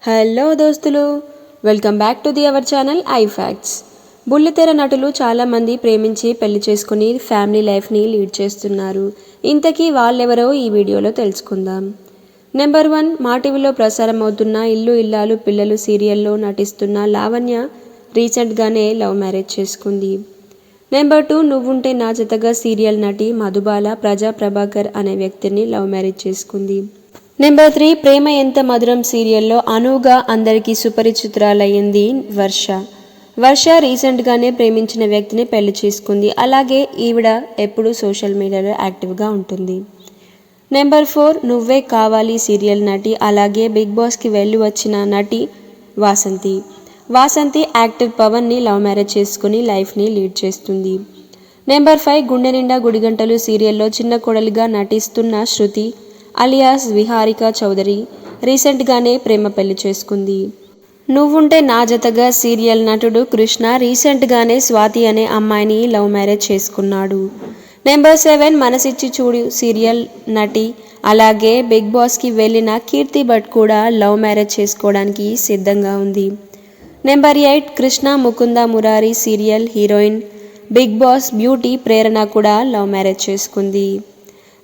Hello దోస్తులు, welcome back to our channel I facts. బుల్లితెర నటులు చాలామంది ప్రేమించి పెళ్లి చేసుకుని ఫ్యామిలీ లైఫ్ని లీడ్ చేస్తున్నారు. ఇంతకీ వాళ్ళెవరో ఈ వీడియోలో తెలుసుకుందాం. నెంబర్ 1, మా టీవీలో ప్రసారం అవుతున్న ఇల్లు ఇల్లాలు పిల్లలు సీరియల్లో నటిస్తున్న లావణ్య రీసెంట్గానే లవ్ మ్యారేజ్ చేసుకుంది. నెంబర్ 2, నువ్వుంటే నా జతగా సీరియల్ నటి మధుబాల ప్రజా ప్రభాకర్ అనే వ్యక్తిని లవ్ మ్యారేజ్ చేసుకుంది. నెంబర్ 3, ప్రేమ ఎంత మధురం సీరియల్లో అనువుగా అందరికీ సుపరిచితురాలయ్యింది వర్ష రీసెంట్గానే ప్రేమించిన వ్యక్తిని పెళ్లి చేసుకుంది. అలాగే ఈవిడ ఎప్పుడూ సోషల్ మీడియాలో యాక్టివ్గా ఉంటుంది. నెంబర్ 4, నువ్వే కావాలి సీరియల్ నటి అలాగే బిగ్ బాస్కి వెళ్ళి వచ్చిన నటి వాసంతి యాక్టర్ పవన్ని లవ్ మ్యారేజ్ చేసుకుని లైఫ్ని లీడ్ చేస్తుంది. నెంబర్ 5, గుండె నిండా గుడిగంటలు సీరియల్లో చిన్న కోడలిగా నటిస్తున్న శృతి అలియాస్ విహారిక చౌదరి రీసెంట్గానే ప్రేమ పెళ్లి చేసుకుంది. నువ్వుంటే నా జతగా సీరియల్ నటుడు కృష్ణ రీసెంట్గానే స్వాతి అనే అమ్మాయిని లవ్ మ్యారేజ్ చేసుకున్నాడు. నెంబర్ 7, మనసిచ్చి చూడు సీరియల్ నటి అలాగే బిగ్ బాస్కి వెళ్ళిన కీర్తి భట్ కూడా లవ్ మ్యారేజ్ చేసుకోవడానికి సిద్ధంగా ఉంది. Number 8, Krishna Mukunda Murari serial heroine Bigg Boss beauty Prerana కూడా లవ్ మ్యారేజ్ చేసుకుంది.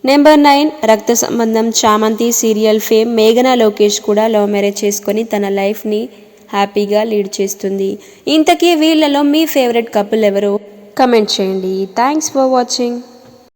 నెంబర్ 9, రక్త సంబంధం చామంతి సీరియల్ ఫేమ్ మేఘనా లోకేష్ కూడా లవ్ మ్యారేజ్ చేసుకొని తన లైఫ్ని హ్యాపీగా లీడ్ చేస్తుంది. ఇంతకీ వీళ్ళలో మీ ఫేవరెట్ కపుల్ ఎవరో కమెంట్ చేయండి. Thanks for watching.